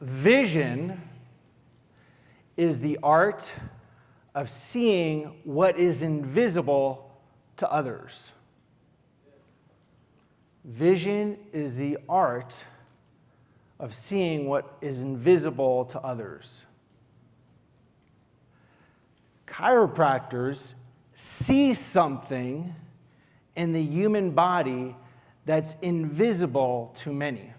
Vision is the art of seeing what is invisible to others. Vision is the art of seeing what is invisible to others. Chiropractors see something in the human body that's invisible to many,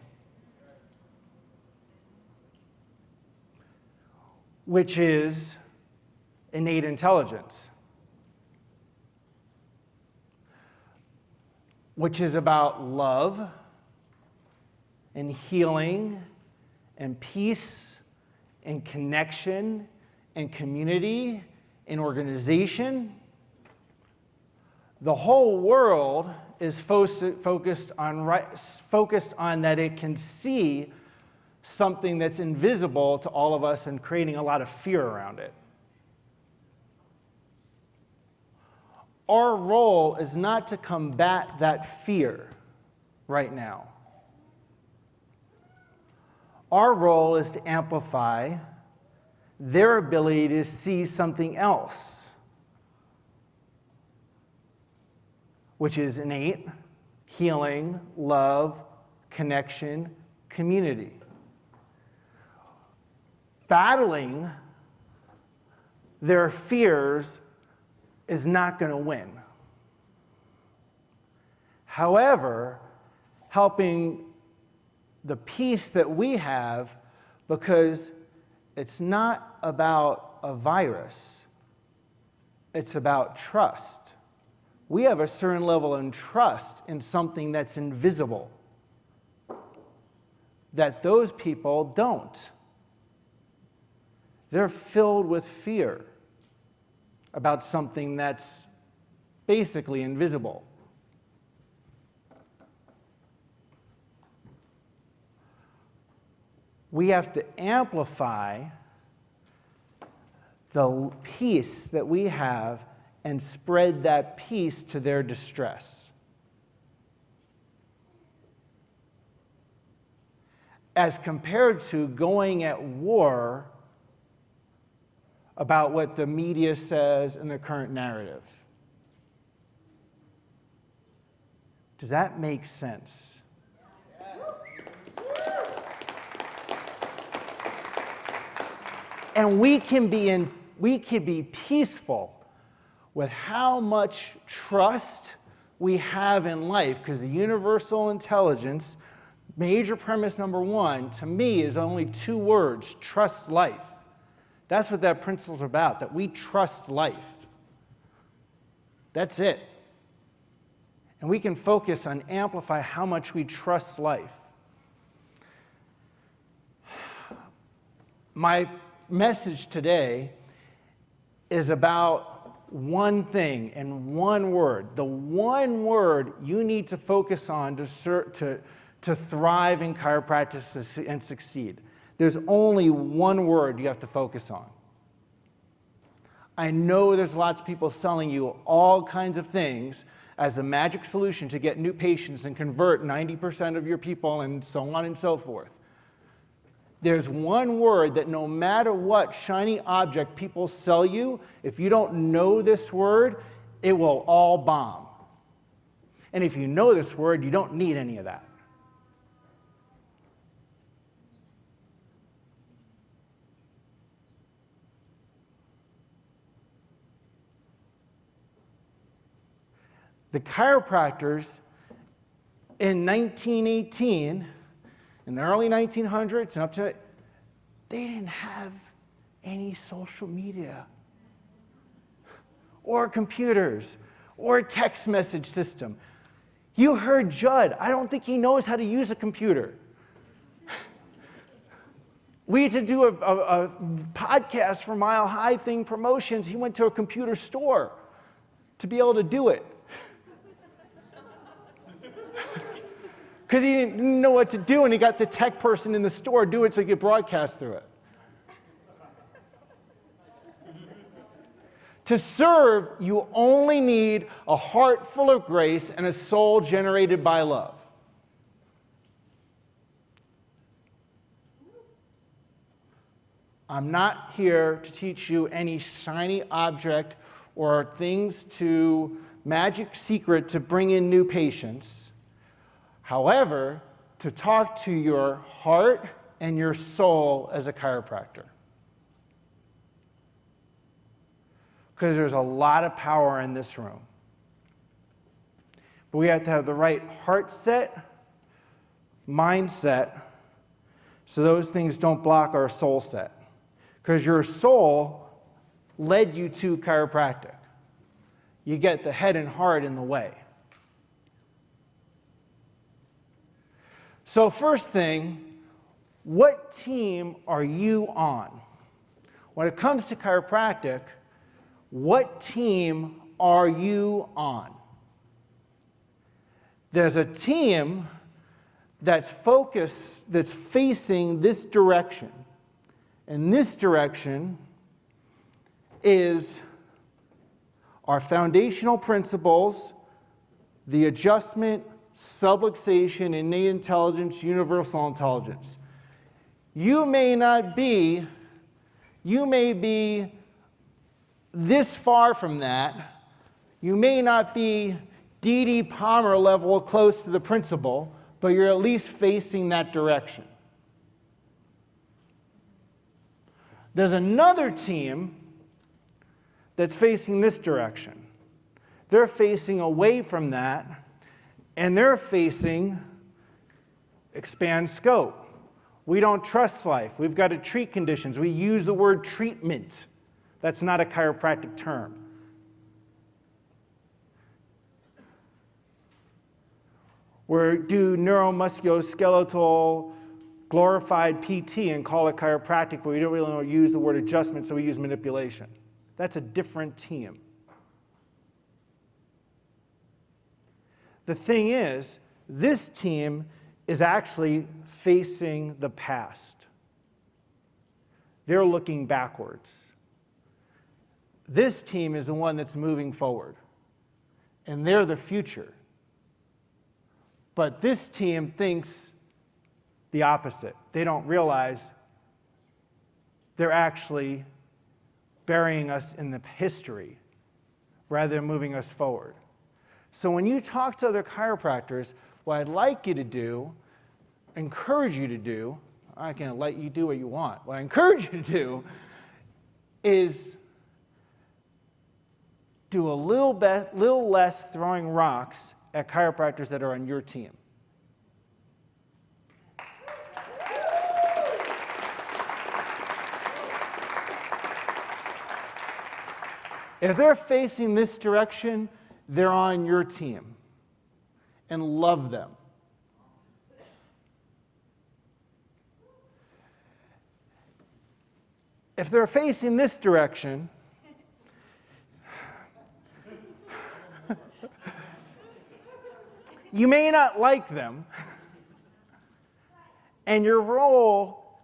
which is innate intelligence, which is about love and healing and peace and connection and community and organization. The whole world is focused on that it can see something that's invisible to all of us and creating a lot of fear around it. Our role is not to combat that fear right now. Our role is to amplify their ability to see something else, which is innate, healing, love, connection, community. Battling their fears is not going to win. However, helping the peace that we have, because it's not about a virus, it's about trust. We have a certain level of trust in something that's invisible that those people don't. They're filled with fear about something that's basically invisible. We have to amplify the peace that we have and spread that peace to their distress. As compared to going at war about what the media says in the current narrative. Does that make sense? And we can be peaceful with how much trust we have in life, because the universal intelligence, major premise number one, to me is only 2 words: trust life. That's what that principle is about, that we trust life. That's it. And we can focus on amplify how much we trust life. My message today is about one thing and one word. The one word you need to focus on to thrive in chiropractic and succeed. There's only one word you have to focus on. I know there's lots of people selling you all kinds of things as a magic solution to get new patients and convert 90% of your people and so on and so forth. There's one word that no matter what shiny object people sell you, if you don't know this word, it will all bomb. And if you know this word, you don't need any of that. The chiropractors in 1918, in the early 1900s and up to it, they didn't have any social media or computers or a text message system. You heard Judd. I don't think he knows how to use a computer. We had to do a podcast for Mile High thing promotions. He went to a computer store to be able to do it. Because he didn't know what to do, and he got the tech person in the store do it so he could broadcast through it. To serve, you only need a heart full of grace and a soul generated by love. I'm not here to teach you any shiny object or things to magic secret to bring in new patients. However, to talk to your heart and your soul as a chiropractor. Because there's a lot of power in this room. But we have to have the right heart set, mindset, so those things don't block our soul set. Because your soul led you to chiropractic. You get the head and heart in the way. So first thing, what team are you on? When it comes to chiropractic, what team are you on? There's a team that's focused, that's facing this direction. And this direction is our foundational principles, the adjustment, subluxation, innate intelligence, universal intelligence. You may be this far from that. You may not be D.D. Palmer level close to the principle, but you're at least facing that direction. There's another team that's facing this direction. They're facing away from that, and they're facing expand scope. We don't trust life. We've got to treat conditions. We use the word treatment. That's not a chiropractic term. We do neuromusculoskeletal glorified PT and call it chiropractic, but we don't really use the word adjustment, so we use manipulation. That's a different team. The thing is, this team is actually facing the past. They're looking backwards. This team is the one that's moving forward, and they're the future. But this team thinks the opposite. They don't realize they're actually burying us in the history rather than moving us forward. So when you talk to other chiropractors, what I'd like you to do, encourage you to do, I can let you do what you want. What I encourage you to do is do a little less throwing rocks at chiropractors that are on your team. If they're facing this direction, they're on your team. And love them. If they're facing this direction, you may not like them. And your role,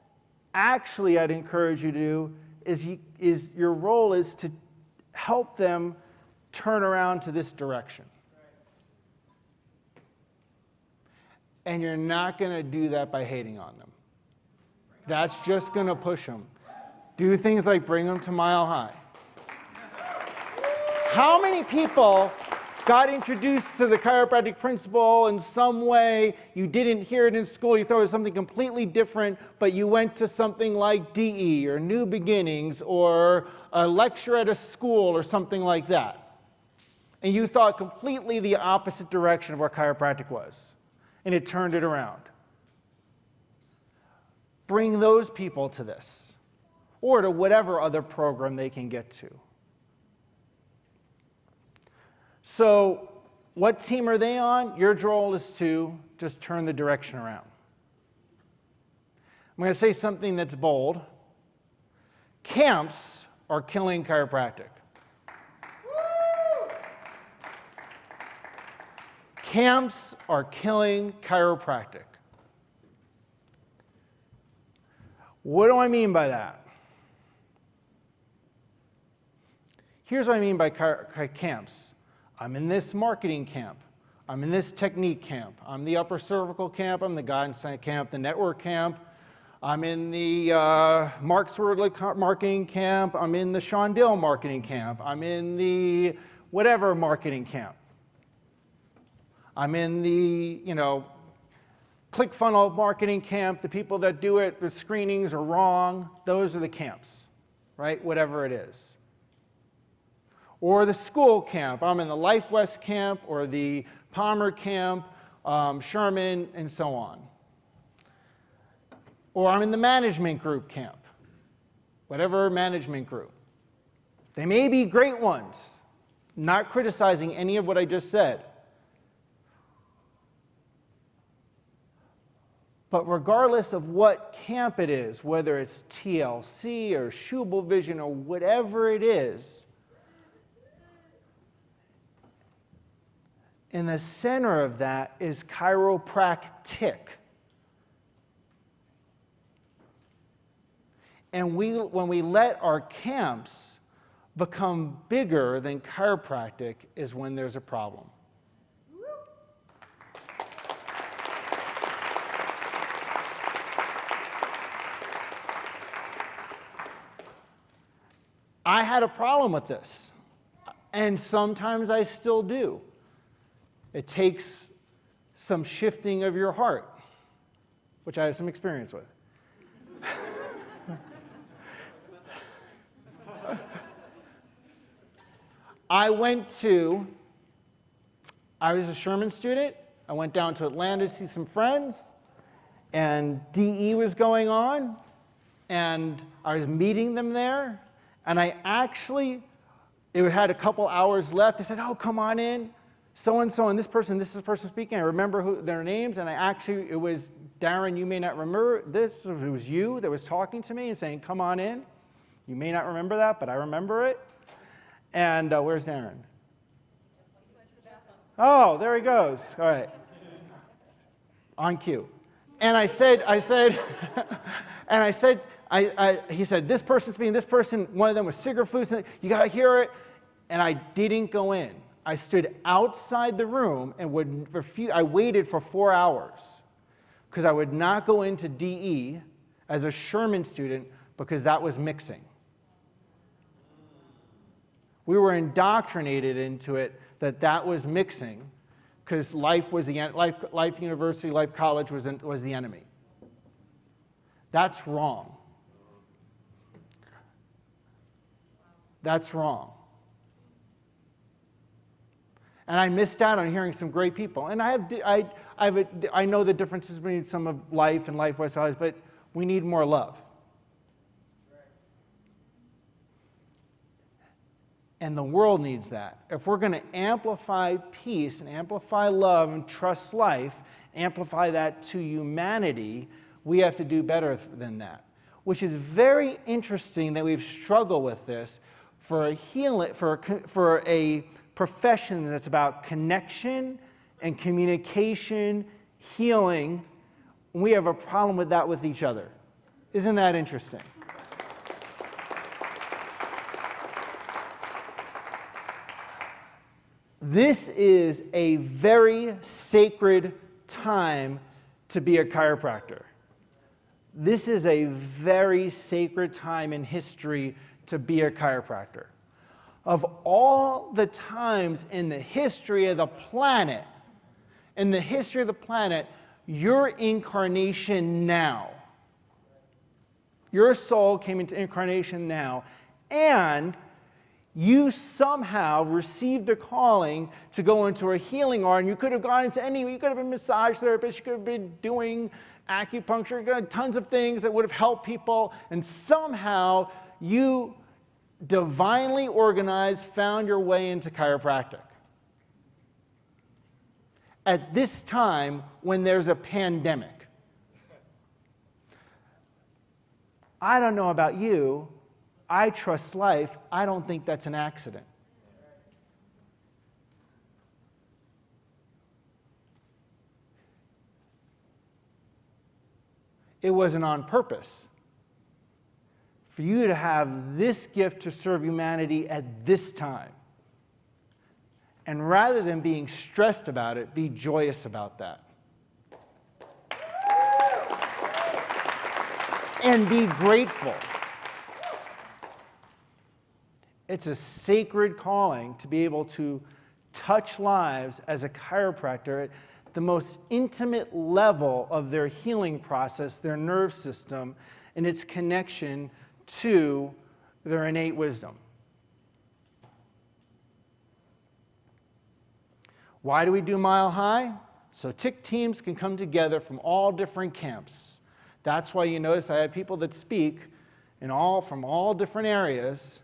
actually, I'd encourage you to do, is your role is to help them turn around to this direction. And you're not going to do that by hating on them. That's just going to push them. Do things like bring them to Mile High. How many people got introduced to the chiropractic principle in some way? You didn't hear it in school. You thought it was something completely different, but you went to something like DE or New Beginnings or a lecture at a school or something like that. And you thought completely the opposite direction of what chiropractic was. And it turned it around. Bring those people to this, or to whatever other program they can get to. So, what team are they on? Your role is to just turn the direction around. I'm going to say something that's bold. Camps are killing chiropractic. Camps are killing chiropractic. What do I mean by that? Here's what I mean by camps. I'm in this marketing camp. I'm in this technique camp. I'm the upper cervical camp. I'm the guidance camp, the network camp. I'm in the Mark Swerdlick marketing camp. I'm in the Sean Dill marketing camp. I'm in the whatever marketing camp. I'm in the, ClickFunnels marketing camp. The people that do it, the screenings are wrong. Those are the camps, right? Whatever it is. Or the school camp. I'm in the Life West camp or the Palmer camp, Sherman, and so on. Or I'm in the management group camp, whatever management group. They may be great ones, not criticizing any of what I just said. But regardless of what camp it is, whether it's TLC or Schubel Vision or whatever it is, in the center of that is chiropractic. And when we let our camps become bigger than chiropractic is when there's a problem. I had a problem with this, and sometimes I still do. It takes some shifting of your heart, which I have some experience with. I was a Sherman student. I went down to Atlanta to see some friends, and DE was going on, and I was meeting them there, and it had a couple hours left. They said, oh, come on in, so-and-so, and this is the person speaking. I remember their names, and it was Darren, you may not remember this. It was you that was talking to me and saying, come on in. You may not remember that, but I remember it. And where's Darren? Oh, there he goes. All right. On cue. And he said, this person's speaking, this person, one of them was Sigerfoos, you got to hear it. And I didn't go in. I stood outside the room and I waited for 4 hours because I would not go into DE as a Sherman student because that was mixing. We were indoctrinated into it that was mixing because Life University, Life College was the enemy. That's wrong. That's wrong. And I missed out on hearing some great people. And I know the differences between some of Life and Life West Values, but we need more love. And the world needs that. If we're going to amplify peace and amplify love and trust life, amplify that to humanity, we have to do better than that. Which is very interesting that we've struggled with this for a profession that's about connection and communication, healing. We have a problem with that with each other. Isn't that interesting? This is a very sacred time to be a chiropractor. This is a very sacred time in history to be a chiropractor. Of all the times in the history of the planet, your incarnation now. Your soul came into incarnation now, and you somehow received a calling to go into a healing art, and you could have gone into you could have been a massage therapist, you could have been doing acupuncture, tons of things that would have helped people, and somehow you divinely organized, found your way into chiropractic. At this time when there's a pandemic. I don't know about you, I trust life. I don't think that's an accident. It wasn't on purpose. For you to have this gift to serve humanity at this time. And rather than being stressed about it, be joyous about that. and be grateful. It's a sacred calling to be able to touch lives as a chiropractor at the most intimate level of their healing process, their nerve system, and its connection to their innate wisdom. Why do we do Mile High? So TIC teams can come together from all different camps. That's why you notice I have people that speak from all different areas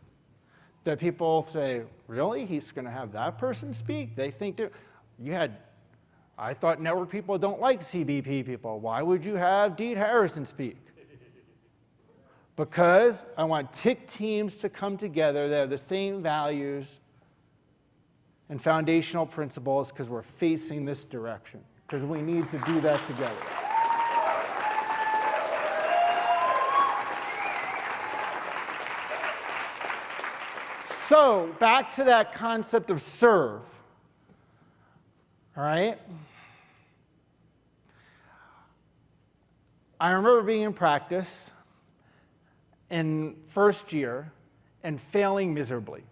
that people say, really? He's going to have that person speak? They think I thought network people don't like CBP people. Why would you have Deed Harrison speak? Because I want TIC teams to come together that have the same values and foundational principles, because we're facing this direction, because we need to do that together. So, back to that concept of serve. All right? I remember being in practice in first year and failing miserably,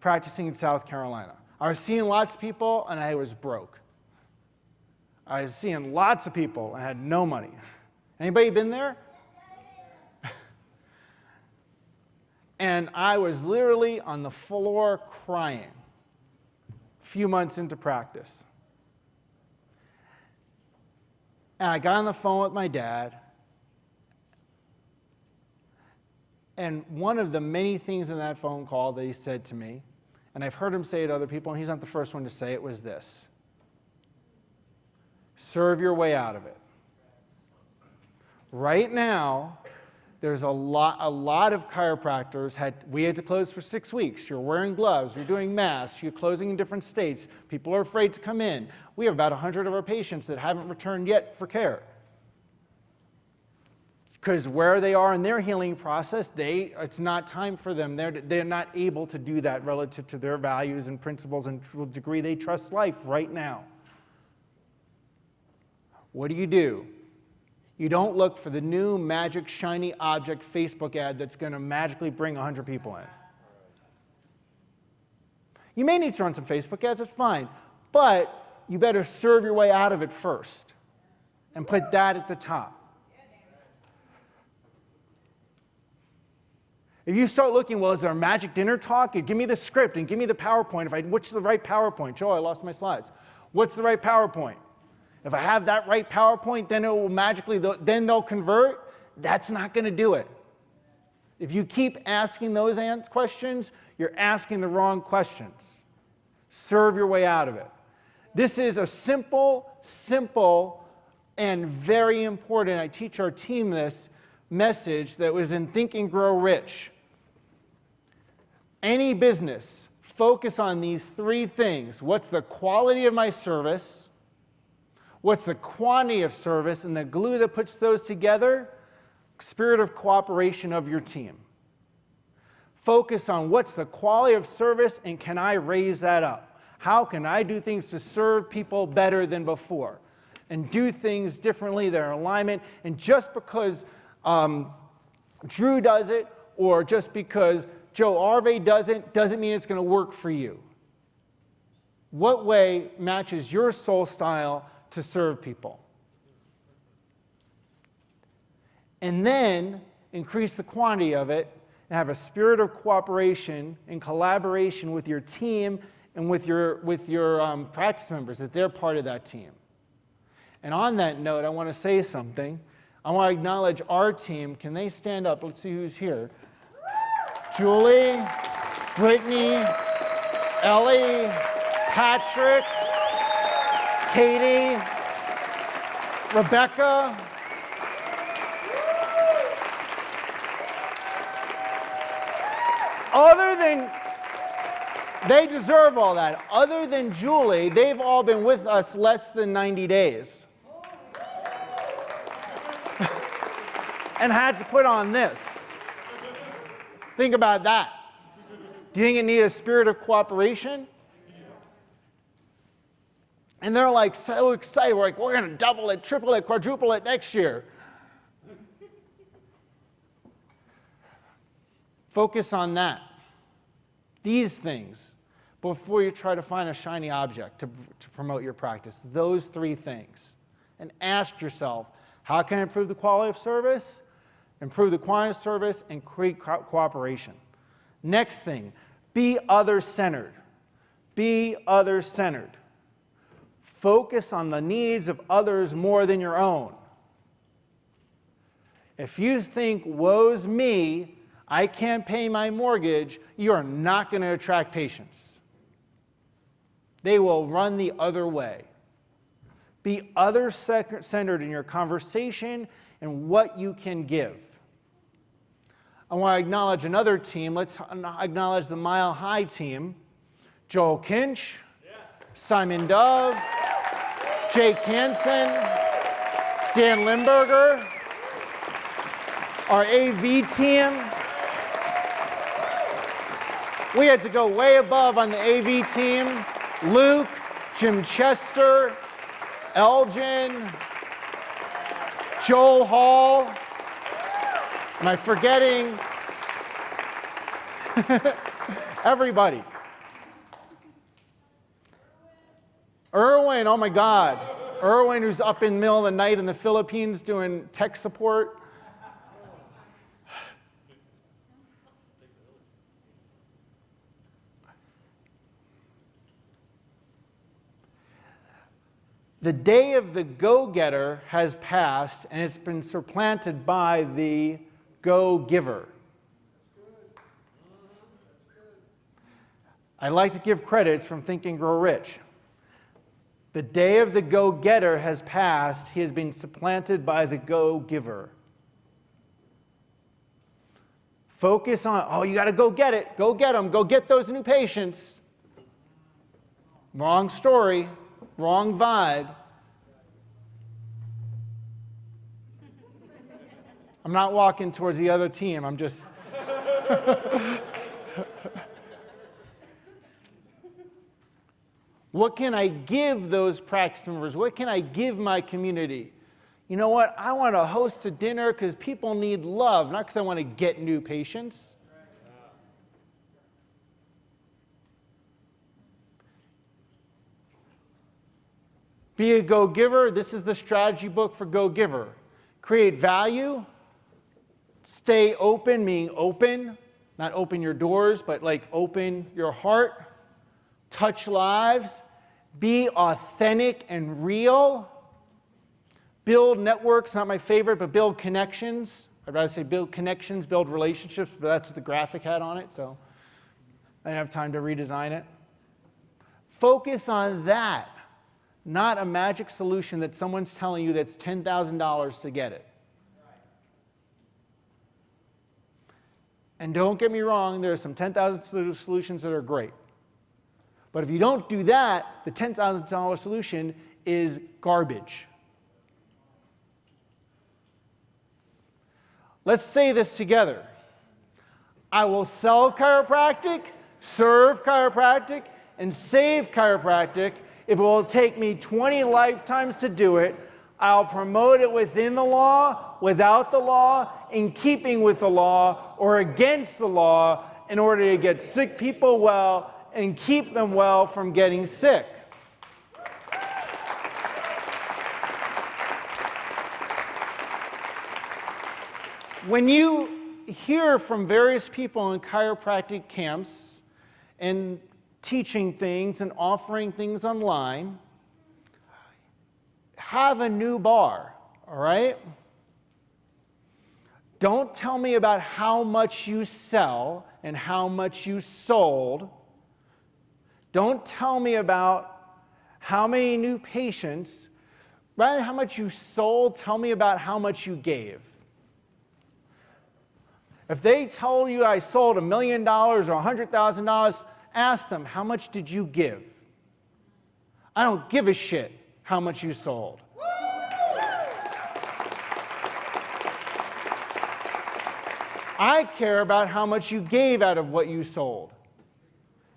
practicing in South Carolina. I was seeing lots of people and I was broke. I was seeing lots of people and I had no money. Anybody been there? And I was literally on the floor crying a few months into practice. And I got on the phone with my dad, and one of the many things in that phone call that he said to me, and I've heard him say it to other people, and he's not the first one to say it, was this: serve your way out of it. Right now, there's a lot of chiropractors we had to close for 6 weeks. You're wearing gloves, you're doing masks, you're closing in different states. People are afraid to come in. We have about 100 of our patients that haven't returned yet for care. Because where they are in their healing process, it's not time for them. They're not able to do that relative to their values and principles and to the degree they trust life right now. What do? You don't look for the new magic shiny object Facebook ad that's going to magically bring 100 people in. You may need to run some Facebook ads, it's fine, but you better serve your way out of it first and put that at the top. If you start looking, well, is there a magic dinner talk? Give me the script and give me the PowerPoint. What's the right PowerPoint? Joe, I lost my slides. What's the right PowerPoint? If I have that right PowerPoint, then it will magically, then they'll convert. That's not going to do it. If you keep asking those questions, you're asking the wrong questions. Serve your way out of it. This is a simple, and very important, I teach our team this message that was in Think and Grow Rich. Any business, focus on these three things. What's the quality of my service? What's the quantity of service? And the glue that puts those together? Spirit of cooperation of your team. Focus on what's the quality of service and can I raise that up? How can I do things to serve people better than before? And do things differently that are in alignment. And just because Drew does it or just because Joe Arve doesn't mean it's going to work for you. What way matches your soul style to serve people? And then increase the quantity of it and have a spirit of cooperation and collaboration with your team and with your practice members, that they're part of that team. And on that note, I want to say something. I want to acknowledge our team. Can they stand up? Let's see who's here. Julie, Brittany, Ellie, Patrick, Katie, Rebecca, they deserve all that. Other than Julie, they've all been with us less than 90 days. And had to put on this. Think about that. Do you think it needs a spirit of cooperation? And they're like so excited. We're like, we're going to double it, triple it, quadruple it next year. Focus on that. These things, before you try to find a shiny object to promote your practice. Those 3 things. And ask yourself, how can I improve the quality of service, improve the quantity of service, and create cooperation? Next thing, be other-centered. Be other-centered. Focus on the needs of others more than your own. If you think, woe's me, I can't pay my mortgage, you are not going to attract patients. They will run the other way. Be other-centered in your conversation and what you can give. I want to acknowledge another team. Let's acknowledge the Mile High team. Joel Kinch, Simon Dove, Jake Hansen, Dan Limburger, our AV team. We had to go way above on the AV team. Luke, Jim Chester, Elgin, Joel Hall. Am I forgetting? Everybody. Erwin, oh my God. Erwin, who's up in the middle of the night in the Philippines doing tech support. The day of the go-getter has passed, and it's been supplanted by the go-giver. I like to give credits from Think and Grow Rich. The day of the go-getter has passed. He has been supplanted by the go-giver. Focus on, oh, you got to go get it. Go get them. Go get those new patients. Wrong story. Wrong vibe. I'm not walking towards the other team. I'm just... What can I give those practice members? What can I give my community? You know what? I want to host a dinner because people need love, not because I want to get new patients. Be a go-giver. This is the strategy book for go-giver. Create value. Stay open, meaning open. Not open your doors, but like open your heart. Touch lives. Be authentic and real. Build networks, not my favorite, but build connections. I'd rather say build connections, build relationships, but that's what the graphic had on it, so I didn't have time to redesign it. Focus on that. Not a magic solution that someone's telling you that's $10,000 to get it. And don't get me wrong, there are some 10,000 solutions that are great. But if you don't do that, the $10,000 solution is garbage. Let's say this together. I will sell chiropractic, serve chiropractic, and save chiropractic. If it will take me 20 lifetimes to do it, I'll promote it within the law, without the law, in keeping with the law, or against the law, in order to get sick people well and keep them well from getting sick. When you hear from various people in chiropractic camps and teaching things and offering things online, have a new bar, all right? Don't tell me about how much you sell and how much you sold. Don't tell me about how many new patients. Rather than how much you sold, tell me about how much you gave. If they told you I sold $1 million or $100,000, ask them, how much did you give? I don't give a shit how much you sold. I care about how much you gave out of what you sold.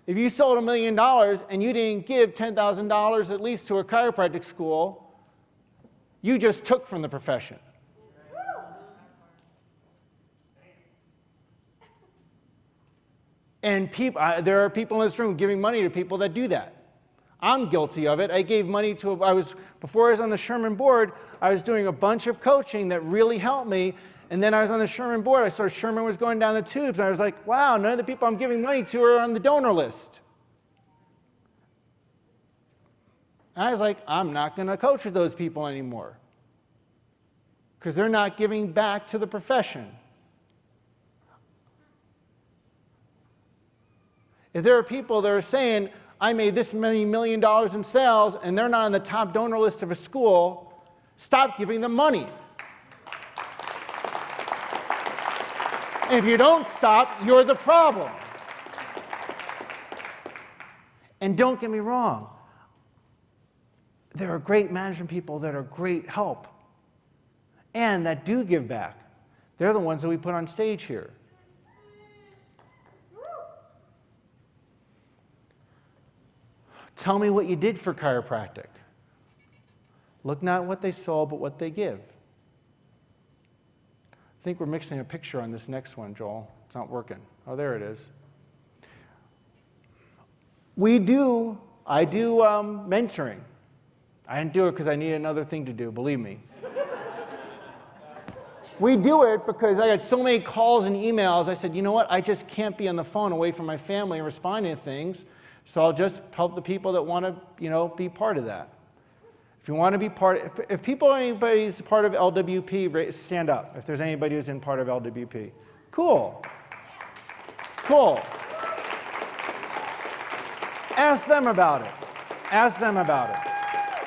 If you sold $1 million and you didn't give $10,000 at least to a chiropractic school, you just took from the profession. And there are people in this room giving money to people that do that. I'm guilty of it. I gave money to, before I was on the Sherman board, I was doing a bunch of coaching that really helped me. And then I was on the Sherman board. I saw Sherman was going down the tubes. And I was like, wow, none of the people I'm giving money to are on the donor list. And I was like, I'm not going to coach with those people anymore, because they're not giving back to the profession. If there are people that are saying, I made this many $1 million in sales, and they're not on the top donor list of a school, stop giving them money. And if you don't stop, you're the problem. And don't get me wrong, there are great management people that are great help and that do give back. They're the ones that we put on stage here. Tell me what you did for chiropractic. Look not what they sold, but what they give. I think we're mixing a picture on this next one, Joel. It's not working. Oh, there it is. I do mentoring. I didn't do it because I need another thing to do, believe me. We do it because I got so many calls and emails. I said, you know what? I just can't be on the phone away from my family and responding to things. So I'll just help the people that want to, be part of that. If you want to be if anybody's part of LWP, stand up. If there's anybody who's in part of LWP. Cool. Cool. Ask them about it. Ask them about it.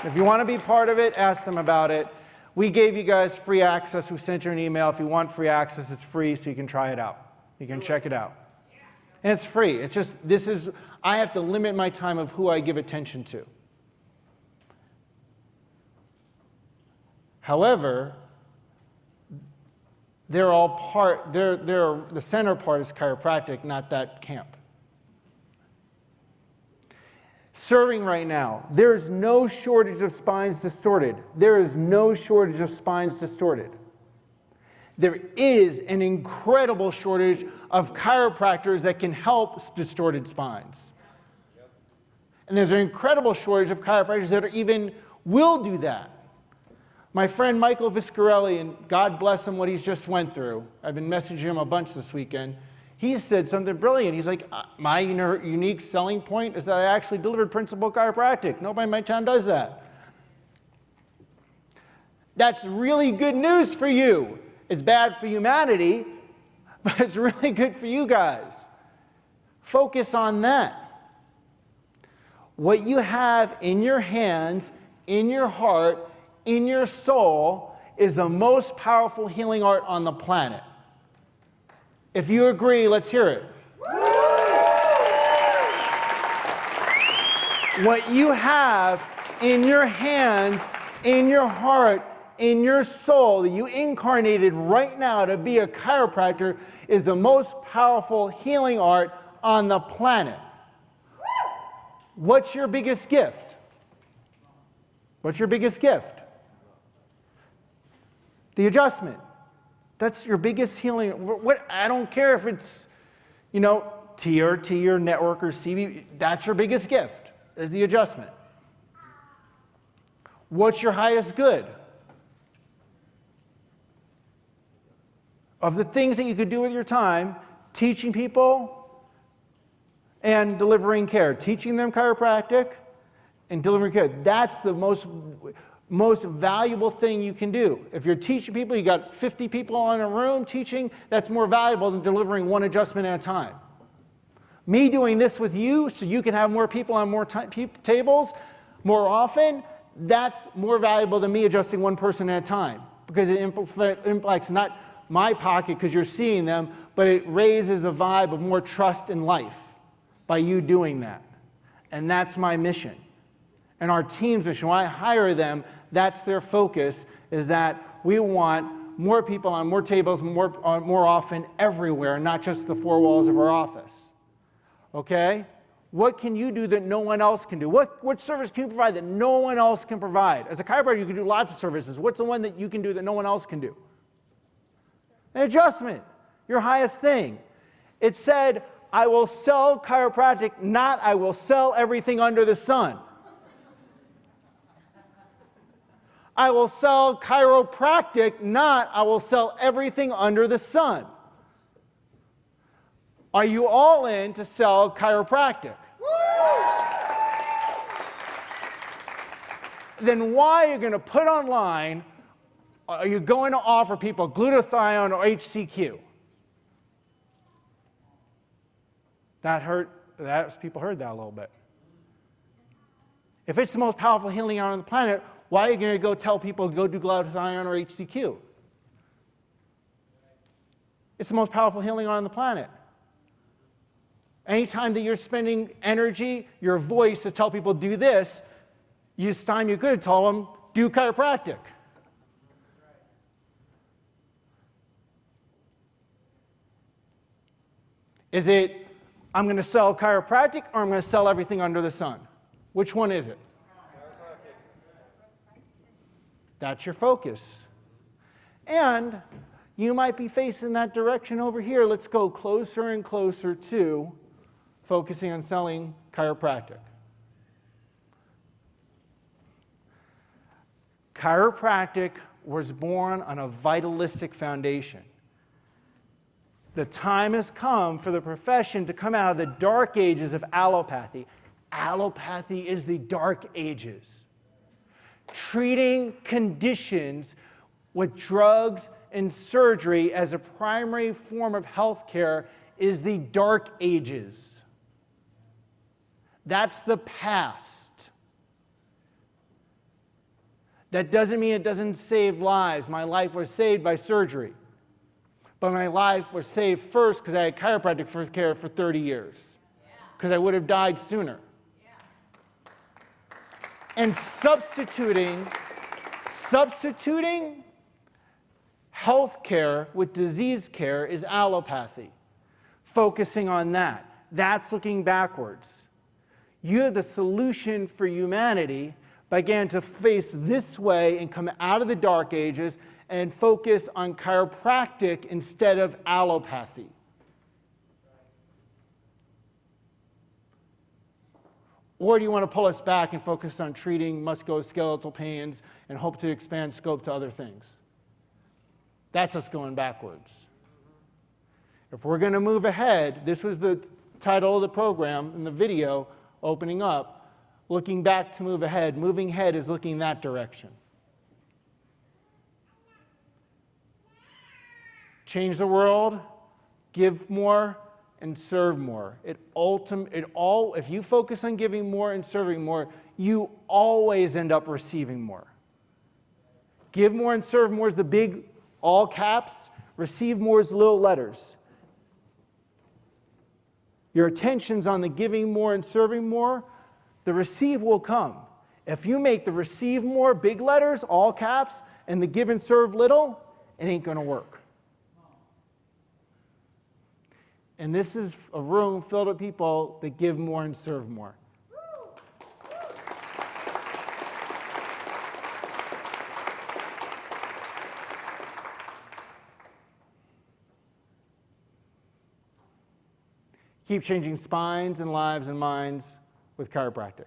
If you want to be part of it, ask them about it. We gave you guys free access. We sent you an email. If you want free access, it's free, so you can try it out. You can check it out. And it's free. It's just, I have to limit my time of who I give attention to. However, they're all the center part is chiropractic, not that camp. Serving right now, there is no shortage of spines distorted. There is no shortage of spines distorted. There is an incredible shortage of chiropractors that can help distorted spines. And there's an incredible shortage of chiropractors that will do that. My friend Michael Viscarelli, and God bless him what he's just went through. I've been messaging him a bunch this weekend. He said something brilliant. He's like, my unique selling point is that I actually delivered principal chiropractic. Nobody in my town does that. That's really good news for you. It's bad for humanity, but it's really good for you guys. Focus on that. What you have in your hands, in your heart, in your soul is the most powerful healing art on the planet. If you agree, let's hear it. What you have in your hands, in your heart, in your soul, that you incarnated right now to be a chiropractor, is the most powerful healing art on the planet. What's your biggest gift? What's your biggest gift? The adjustment. That's your biggest healing. I don't care if it's, TRT or network or CB. That's your biggest gift, is the adjustment. What's your highest good? Of the things that you could do with your time, teaching people and delivering care. Teaching them chiropractic and delivering care. That's the most valuable thing you can do. If you're teaching people, you got 50 people in a room teaching, that's more valuable than delivering one adjustment at a time. Me doing this with you so you can have more people on more tables more often, that's more valuable than me adjusting one person at a time, because it impacts not my pocket because you're seeing them, but it raises the vibe of more trust in life by you doing that. And that's my mission. And our team's mission, when I hire them, that's their focus, is that we want more people on more tables more often everywhere, not just the four walls of our office. Okay? What can you do that no one else can do? What service can you provide that no one else can provide? As a chiropractor, you can do lots of services. What's the one that you can do that no one else can do? An adjustment, your highest thing. It said, I will sell chiropractic, not I will sell everything under the sun. I will sell chiropractic, not I will sell everything under the sun. Are you all in to sell chiropractic? Then why are you going to put online, are you going to offer people glutathione or HCQ? People heard that a little bit. If it's the most powerful healing on the planet, why are you going to go tell people to go do glutathione or HCQ? It's the most powerful healing on the planet. Anytime that you're spending energy, your voice to tell people do this, it's time you could tell them do chiropractic. Is it I'm going to sell chiropractic or I'm going to sell everything under the sun? Which one is it? That's your focus. And you might be facing that direction over here. Let's go closer and closer to focusing on selling chiropractic. Chiropractic was born on a vitalistic foundation. The time has come for the profession to come out of the dark ages of allopathy. Allopathy is the dark ages. Treating conditions with drugs and surgery as a primary form of health care is the dark ages. That's the past. That doesn't mean it doesn't save lives. My life was saved by surgery. But my life was saved first because I had chiropractic care for 30 years. Because I would have died sooner. And substituting health care with disease care is allopathy. Focusing on that. That's looking backwards. You have the solution for humanity by getting to face this way and come out of the dark ages and focus on chiropractic instead of allopathy. Or do you want to pull us back and focus on treating musculoskeletal pains and hope to expand scope to other things? That's us going backwards. If we're going to move ahead, this was the title of the program in the video opening up, looking back to move ahead. Moving ahead is looking that direction. Change the world, give more, and serve more. If you focus on giving more and serving more, you always end up receiving more. Give more and serve more is the big, all caps. Receive more is little letters. Your attention's on the giving more and serving more, the receive will come. If you make the receive more big letters, all caps, and the give and serve little, it ain't going to work. And this is a room filled with people that give more and serve more. Keep changing spines and lives and minds with chiropractic.